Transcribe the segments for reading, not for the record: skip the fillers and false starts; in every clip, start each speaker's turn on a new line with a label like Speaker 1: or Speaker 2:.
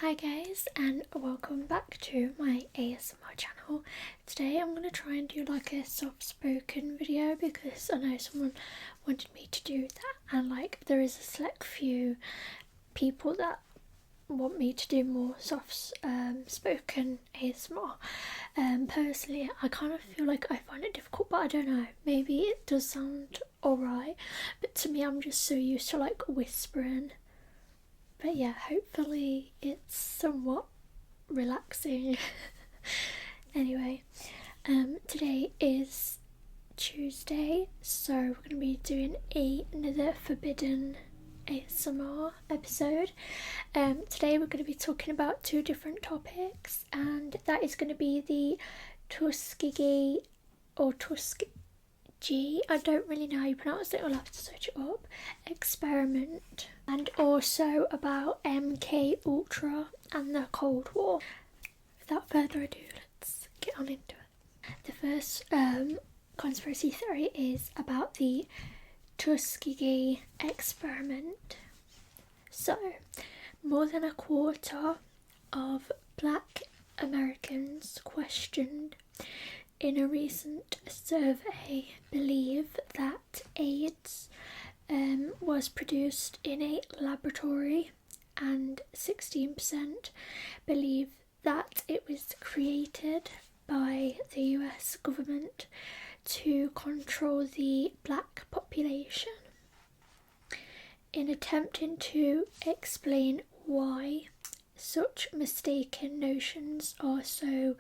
Speaker 1: Hi guys, and welcome back to my ASMR channel. Today I'm going to try and do like a soft spoken video because I know someone wanted me to do that, and there is a select few people that want me to do more soft spoken ASMR. Personally I kind of feel like I find it difficult, but I don't know, maybe it does sound alright, but to me I'm just so used to whispering. But yeah, hopefully it's somewhat relaxing. Anyway, today is Tuesday, so we're going to be doing another forbidden ASMR episode. Today we're going to be talking about two different topics, and that is going to be the Tuskegee I don't really know how you pronounce it, I'll have to search it up, experiment, and also about MKUltra and the Cold War. Without further ado, let's get on into it. The first conspiracy theory is about the Tuskegee Experiment. So, more than a quarter of Black Americans questioned in a recent survey believe that AIDS was produced in a laboratory, and 16% believe that it was created by the US government to control the black population. In attempting to explain why such mistaken notions are so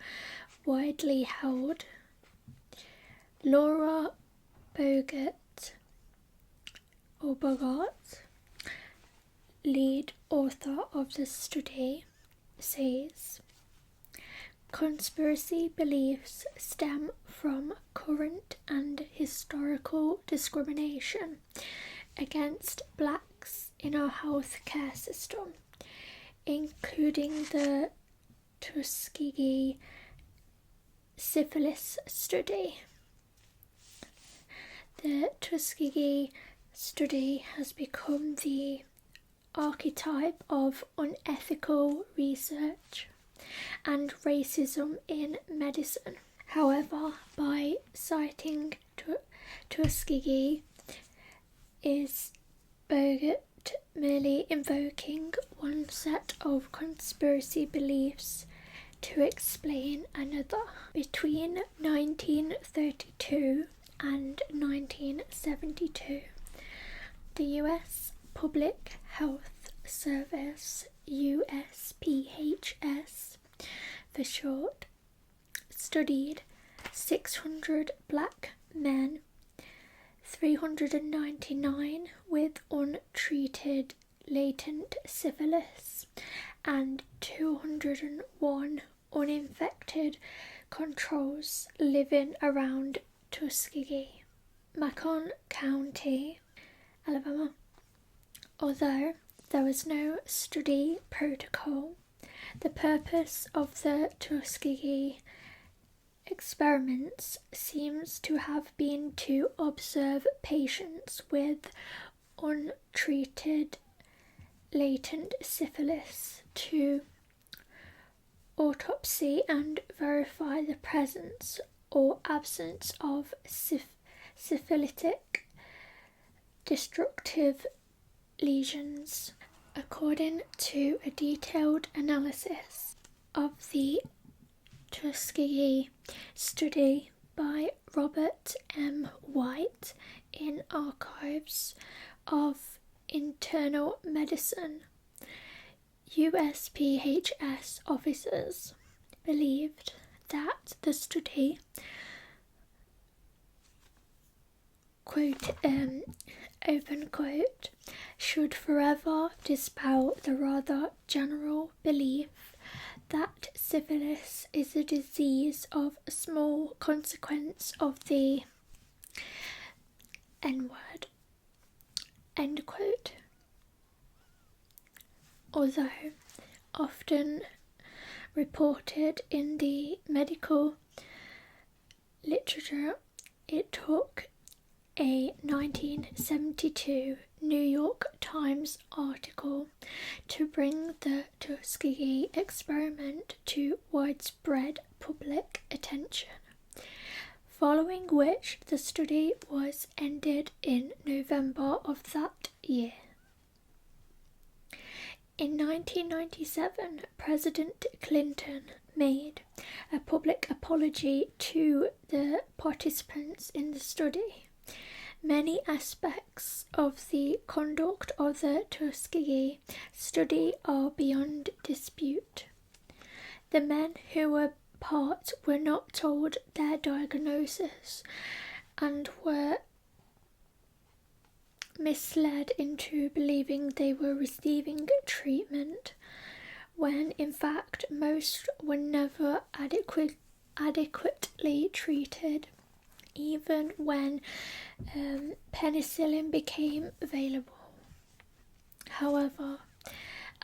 Speaker 1: widely held, Laura Bogart, lead author of the study, says conspiracy beliefs stem from current and historical discrimination against blacks in our healthcare system, including the Tuskegee syphilis study. The Tuskegee study has become the archetype of unethical research and racism in medicine. However, by citing Tuskegee, is Bogart merely invoking one set of conspiracy beliefs to explain another? Between 1932 and 1972, the US Public Health Service, USPHS for short, studied 600 black men, 399 with untreated latent syphilis, and 201 uninfected controls living around Tuskegee, Macon County, Alabama. Although there was no study protocol, the purpose of the Tuskegee experiments seems to have been to observe patients with untreated latent syphilis, to autopsy and verify the presence or absence of syphilitic destructive lesions. According to a detailed analysis of the Tuskegee study by Robert M. White in Archives of Internal Medicine, USPHS officers believed that the study, quote, open quote, should forever dispel the rather general belief that syphilis is a disease of small consequence of the N-word, end quote. Although often reported in the medical literature, it took a 1972 New York Times article to bring the Tuskegee experiment to widespread public attention, following which the study was ended in November of that year. In 1997, President Clinton made a public apology to the participants in the study. Many aspects of the conduct of the Tuskegee study are beyond dispute. The men who were part were not told their diagnosis and were misled into believing they were receiving treatment, when in fact most were never adequately treated, even when penicillin became available. However,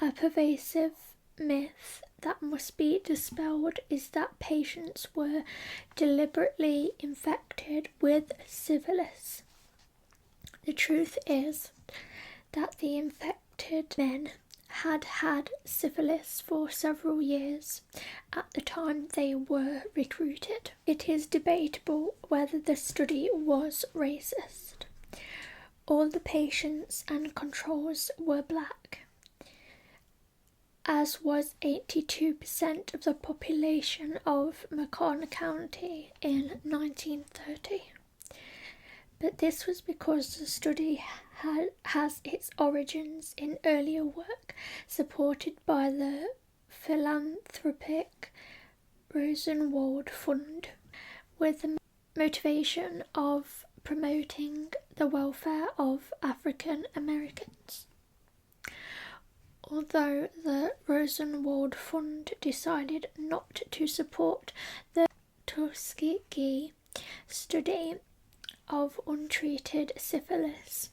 Speaker 1: a pervasive myth that must be dispelled is that patients were deliberately infected with syphilis. The truth is that the infected men had had syphilis for several years at the time they were recruited. It is debatable whether the study was racist. All the patients and controls were black, as was 82% of the population of Macon County in 1930. But this was because the study has its origins in earlier work supported by the philanthropic Rosenwald Fund, with the motivation of promoting the welfare of African Americans. Although the Rosenwald Fund decided not to support the Tuskegee study of untreated syphilis,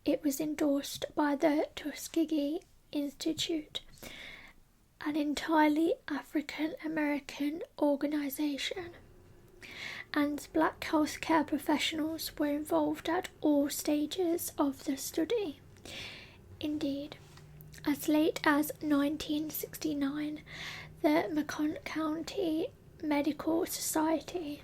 Speaker 1: it was endorsed by the Tuskegee Institute, an entirely African American organisation, and black healthcare professionals were involved at all stages of the study. Indeed, as late as 1969, the Macon County Medical Society,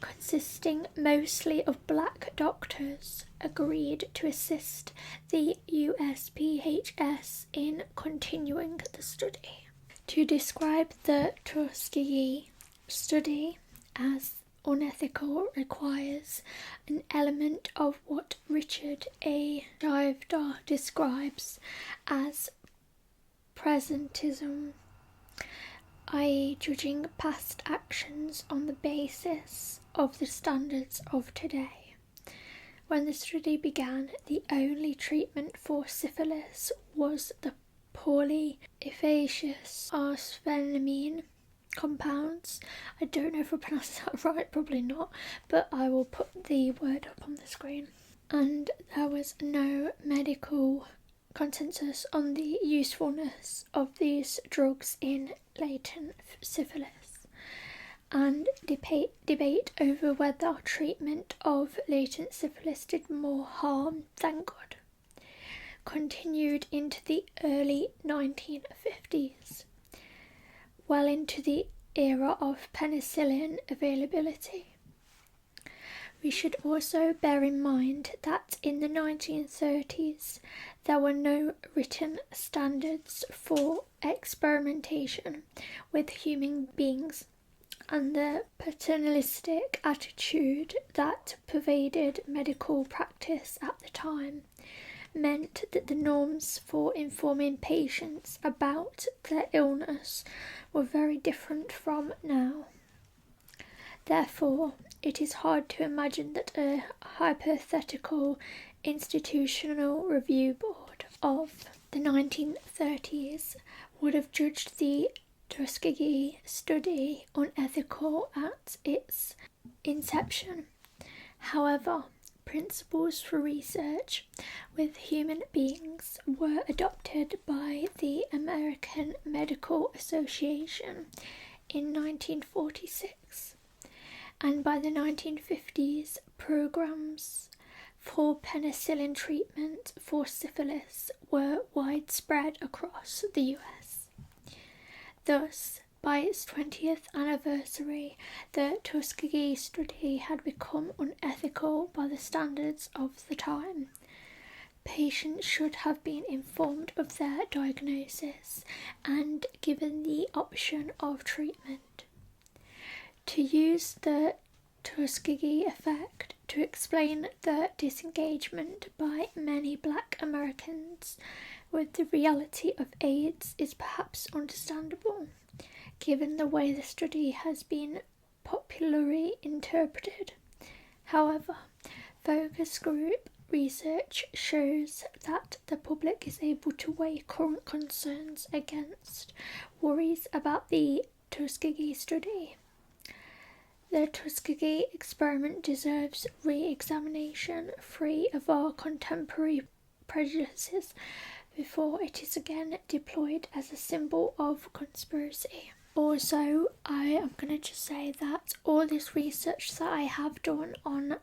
Speaker 1: consisting mostly of black doctors, agreed to assist the USPHS in continuing the study. To describe the Tuskegee study as unethical requires an element of what Richard A. Shivda describes as presentism, i.e. judging past actions on the basis of the standards of today. When the study began, the only treatment for syphilis was the poorly efficacious arsphenamine compounds. I don't know if I pronounced that right, probably not, but I will put the word up on the screen. And there was no medical consensus on the usefulness of these drugs in latent syphilis, and debate over whether treatment of latent syphilis did more harm than good continued into the early 1950s, well into the era of penicillin availability. We should also bear in mind that in the 1930s there were no written standards for experimentation with human beings, and the paternalistic attitude that pervaded medical practice at the time meant that the norms for informing patients about their illness were very different from now. Therefore, it is hard to imagine that a hypothetical institutional review board of the 1930s would have judged the Tuskegee study unethical at its inception. However, principles for research with human beings were adopted by the American Medical Association in 1946, and by the 1950s, programs for penicillin treatment for syphilis were widespread across the US. Thus, by its 20th anniversary, the Tuskegee study had become unethical by the standards of the time. Patients should have been informed of their diagnosis and given the option of treatment. To use the Tuskegee effect to explain the disengagement by many Black Americans with the reality of AIDS is perhaps understandable, given the way the study has been popularly interpreted. However, focus group research shows that the public is able to weigh current concerns against worries about the Tuskegee study. The Tuskegee experiment deserves re-examination, free of our contemporary prejudices, before it is again deployed as a symbol of conspiracy. Also, I am going to just say that all this research that I have done on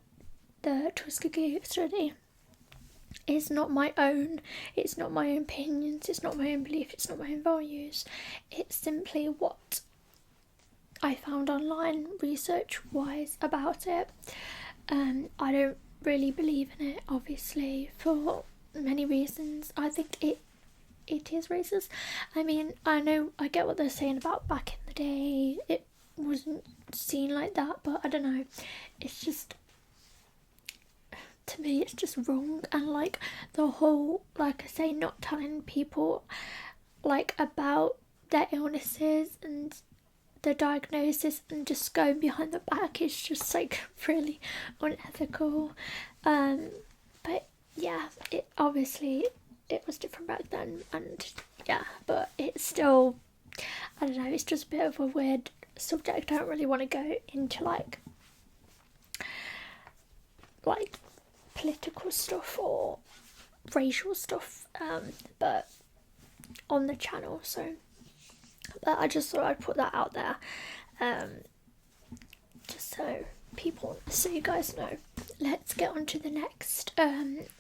Speaker 1: the Tuskegee study is not my own. It's not my own opinions, it's not my own belief, it's not my own values. It's simply what I found online research-wise about it. I don't really believe in it, obviously, for many reasons. I think it is racist. I mean, I get what they're saying about back in the day, it wasn't seen like that, but I don't know. It's just, to me, it's just wrong. And like the whole, like I say, not telling people like about their illnesses and the diagnosis and just going behind the back is just like really unethical. But yeah, it was different back then, and yeah, but it's still, I don't know, it's just a bit of a weird subject. I don't really want to go into like political stuff or racial stuff, but on the channel, but I just thought I'd put that out there, just so you guys know. Let's get on to the next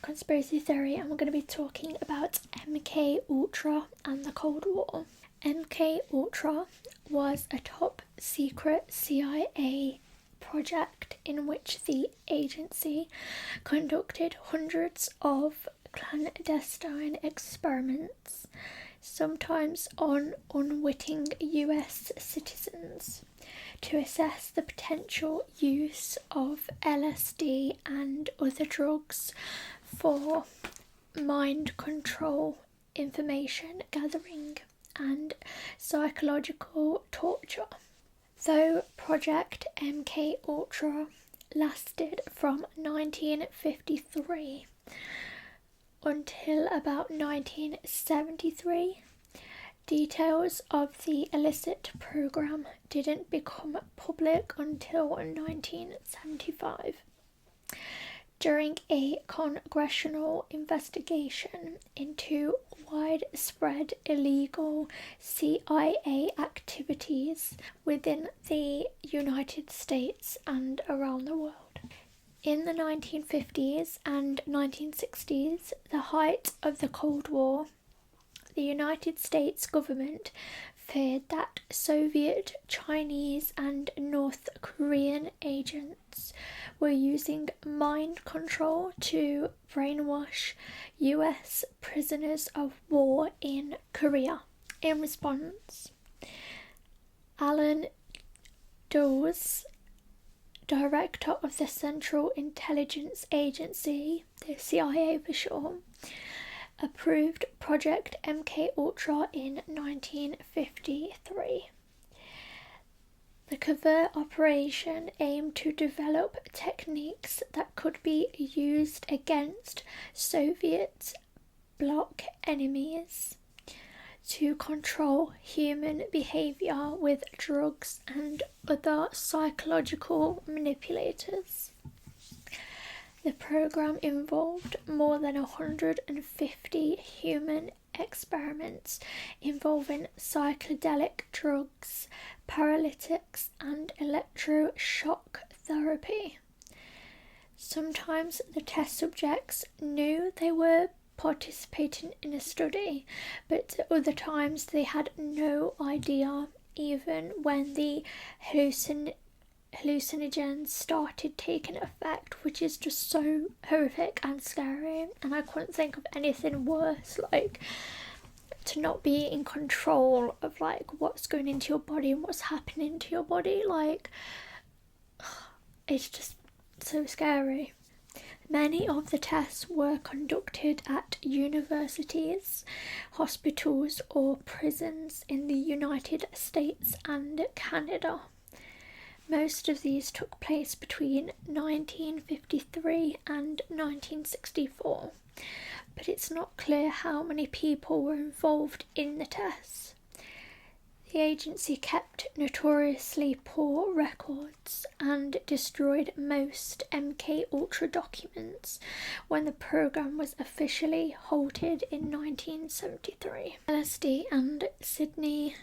Speaker 1: conspiracy theory, and we're going to be talking about MKUltra and the Cold War. MKUltra was a top secret CIA project in which the agency conducted hundreds of clandestine experiments, sometimes on unwitting US citizens, to assess the potential use of LSD and other drugs for mind control, information gathering, and psychological torture. Though Project MKUltra lasted from 1953 until about 1973, details of the illicit program didn't become public until 1975. During a congressional investigation into widespread illegal CIA activities within the United States and around the world. In the 1950s and 1960s, the height of the Cold War, the United States government feared that Soviet, Chinese, and North Korean agents were using mind control to brainwash US prisoners of war in Korea. In response, Alan Dulles, director of the Central Intelligence Agency, the CIA for short, approved Project MKUltra in 1953. The covert operation aimed to develop techniques that could be used against Soviet bloc enemies to control human behaviour with drugs and other psychological manipulators. The program involved more than 150 human experiments involving psychedelic drugs, paralytics, and electroshock therapy. Sometimes the test subjects knew they were participating in a study, but at other times they had no idea, even when the hallucinogens started taking effect, which is just so horrific and scary. And I couldn't think of anything worse, like to not be in control of like what's going into your body and what's happening to your body. Like, it's just so scary. Many of the tests were conducted at universities, hospitals, or prisons in the United States and Canada. Most of these took place between 1953 and 1964, but it's not clear how many people were involved in the tests. The agency kept notoriously poor records and destroyed most MKUltra documents when the program was officially halted in 1973. LSD and Sidney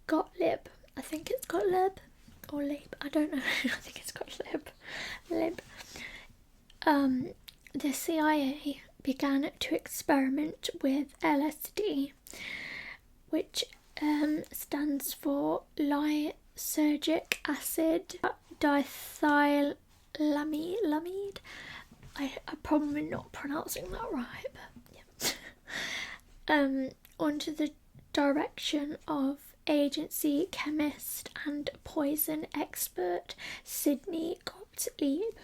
Speaker 1: Gottlieb, I think it's Gottlieb or Lieb, I don't know, I think it's Gottlieb. The CIA began to experiment with LSD, which stands for lysergic acid diethylamide. I'm probably not pronouncing that right, but yeah. Under the direction of agency chemist and poison expert Sidney Gottlieb.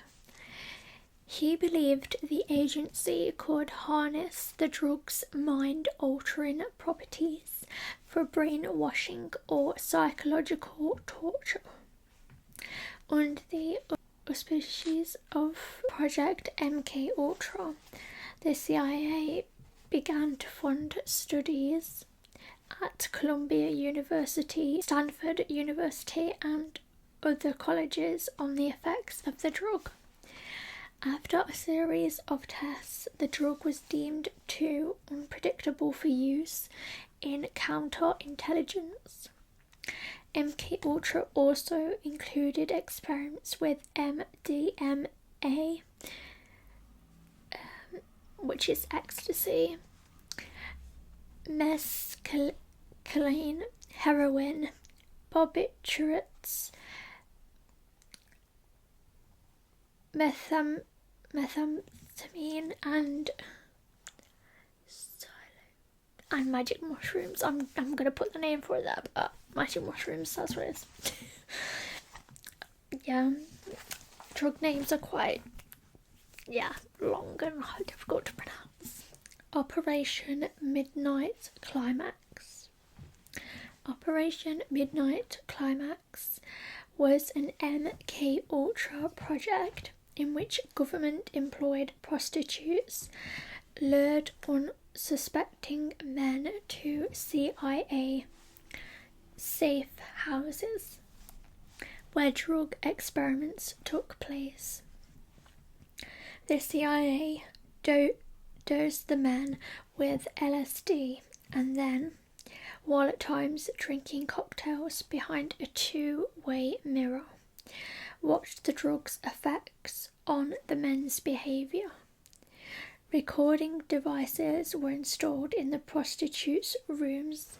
Speaker 1: He believed the agency could harness the drug's mind-altering properties for brainwashing or psychological torture. Under the auspices of Project MKUltra, the CIA began to fund studies at Columbia University, Stanford University, and other colleges on the effects of the drug. After a series of tests, the drug was deemed too unpredictable for use in counterintelligence. MKUltra also included experiments with MDMA, which is ecstasy, mescaline, heroin, barbiturates, methamphetamine, and magic mushrooms. I'm gonna put the name for that, but magic mushrooms, that's what it is. Yeah, drug names are quite, long and difficult to pronounce. Operation Midnight Climax. Operation Midnight Climax was an MKUltra project in which government-employed prostitutes lured unsuspecting men to CIA safe houses where drug experiments took place. The CIA dosed the men with LSD and then, while at times drinking cocktails behind a two-way mirror, watched the drug's effects on the men's behaviour. Recording devices were installed in the prostitutes' rooms,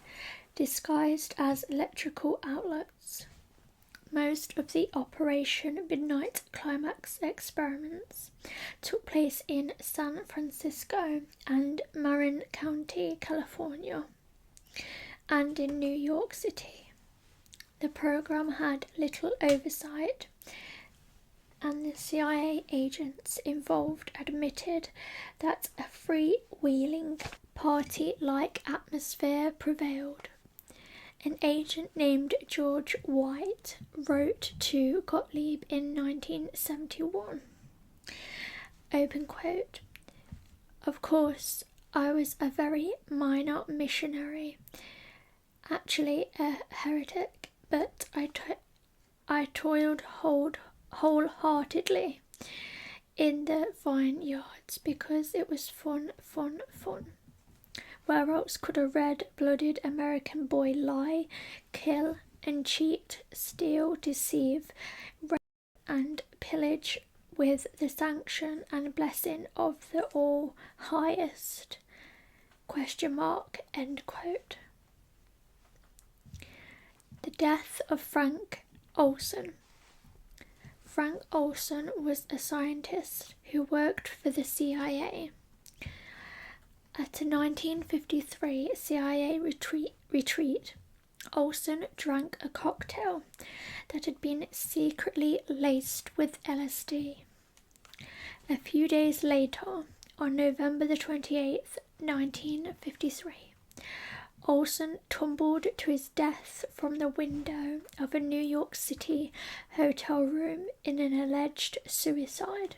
Speaker 1: disguised as electrical outlets. Most of the Operation Midnight Climax experiments took place in San Francisco and Marin County, California, and in New York City. The program had little oversight, and the CIA agents involved admitted that a freewheeling, party-like atmosphere prevailed. An agent named George White wrote to Gottlieb in 1971, open quote, "Of course, I was a very minor missionary, actually a heretic, but I toiled wholeheartedly in the vineyards because it was fun. Where else could a red-blooded American boy lie, kill and cheat, steal, deceive, rape and pillage with the sanction and blessing of the All-Highest, ? End quote. The death of Frank Olson. Frank Olson was a scientist who worked for the CIA. At a 1953 CIA retreat, Olson drank a cocktail that had been secretly laced with LSD. A few days later, on November the 28th, 1953, Olson tumbled to his death from the window of a New York City hotel room in an alleged suicide.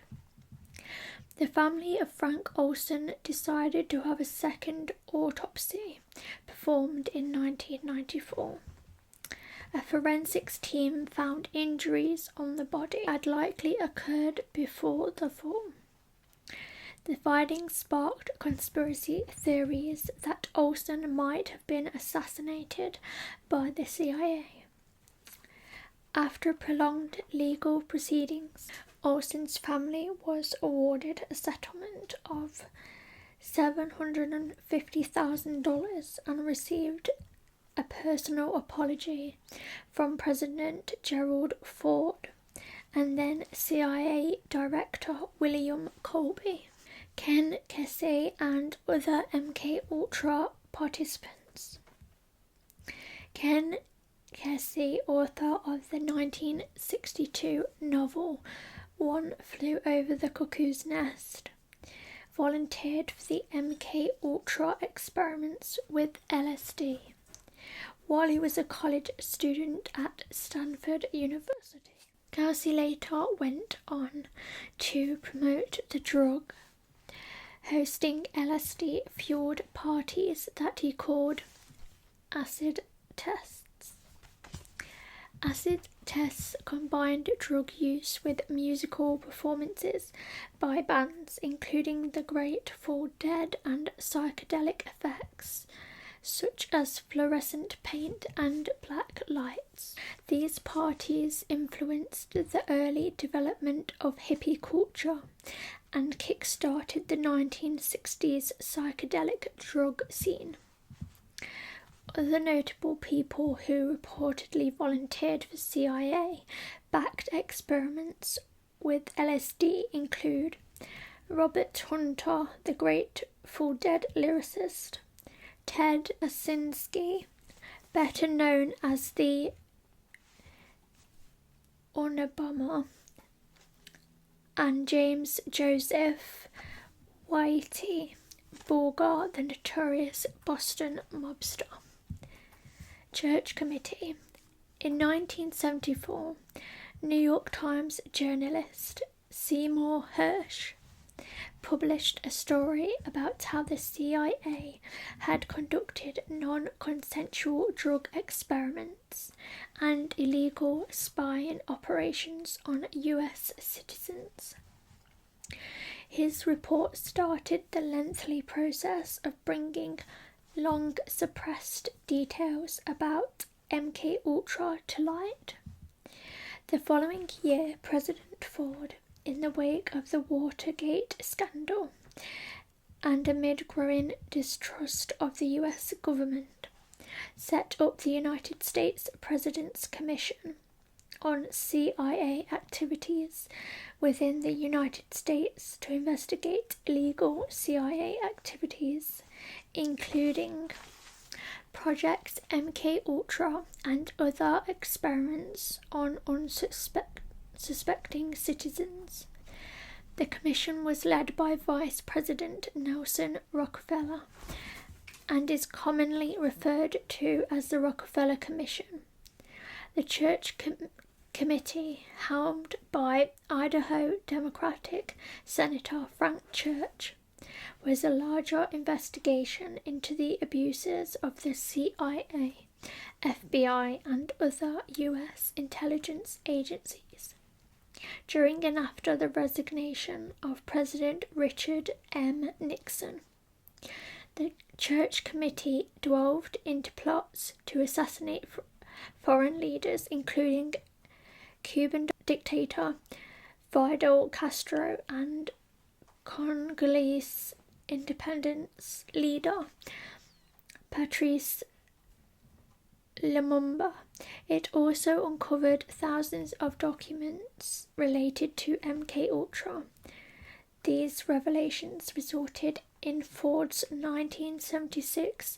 Speaker 1: The family of Frank Olson decided to have a second autopsy performed in 1994. A forensics team found injuries on the body had likely occurred before the fall. The findings sparked conspiracy theories that Olson might have been assassinated by the CIA. After prolonged legal proceedings, Olson's family was awarded a settlement of $750,000 and received a personal apology from President Gerald Ford and then CIA Director William Colby, Ken Kesey and other MKUltra participants. Ken Kesey, author of the 1962 novel One Flew Over the Cuckoo's Nest, volunteered for the MKUltra experiments with LSD while he was a college student at Stanford University. Kesey later went on to promote the drug, hosting LSD-fueled parties that he called acid tests. Acid tests combined drug use with musical performances by bands including the Grateful Dead and psychedelic effects such as fluorescent paint and black lights. These parties influenced the early development of hippie culture and kick-started the 1960s psychedelic drug scene. Other notable people who reportedly volunteered for CIA-backed experiments with LSD include Robert Hunter, the Grateful Dead lyricist, Ted Kaczynski, better known as the Unabomber, and James Joseph Whitey Bulger, the notorious Boston mobster. Church Committee. In 1974, New York Times journalist Seymour Hersh published a story about how the CIA had conducted non-consensual drug experiments and illegal spying operations on US citizens. His report started the lengthy process of bringing long-suppressed details about MKUltra to light. The following year, President Ford, in the wake of the Watergate scandal and amid growing distrust of the US government, set up the United States President's Commission on CIA activities within the United States to investigate illegal CIA activities, including Project MKUltra and other experiments on unsuspecting citizens. The commission was led by Vice President Nelson Rockefeller and is commonly referred to as the Rockefeller Commission. The Church Committee, helmed by Idaho Democratic Senator Frank Church, was a larger investigation into the abuses of the CIA, FBI, and other U.S. intelligence agencies. During and after the resignation of President Richard M. Nixon, the Church Committee delved into plots to assassinate foreign leaders, including Cuban dictator Fidel Castro and Congolese independence leader Patrice Lumumba. It also uncovered thousands of documents related to MKUltra. These revelations resulted in Ford's 1976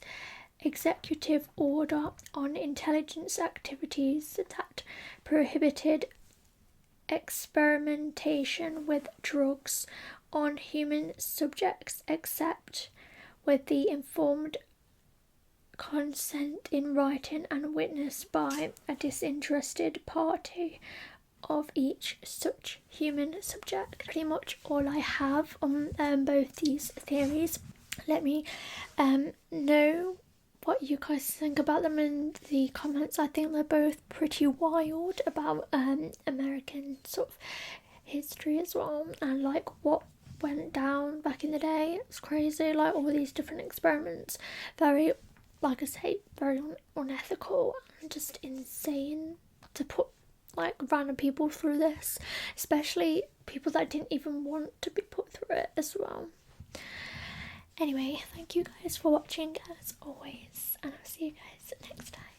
Speaker 1: executive order on intelligence activities that prohibited experimentation with drugs on human subjects except with the informed consent in writing and witnessed by a disinterested party of each such human subject. Pretty much all I have on both these theories. Let me know what you guys think about them in the comments. I think they're both pretty wild about American sort of history as well, and like what went down back in the day. It's crazy, like all these different experiments, very, like I say, very unethical and just insane to put like random people through this, especially people that didn't even want to be put through it as well. Anyway, thank you guys for watching as always, and I'll see you guys next time.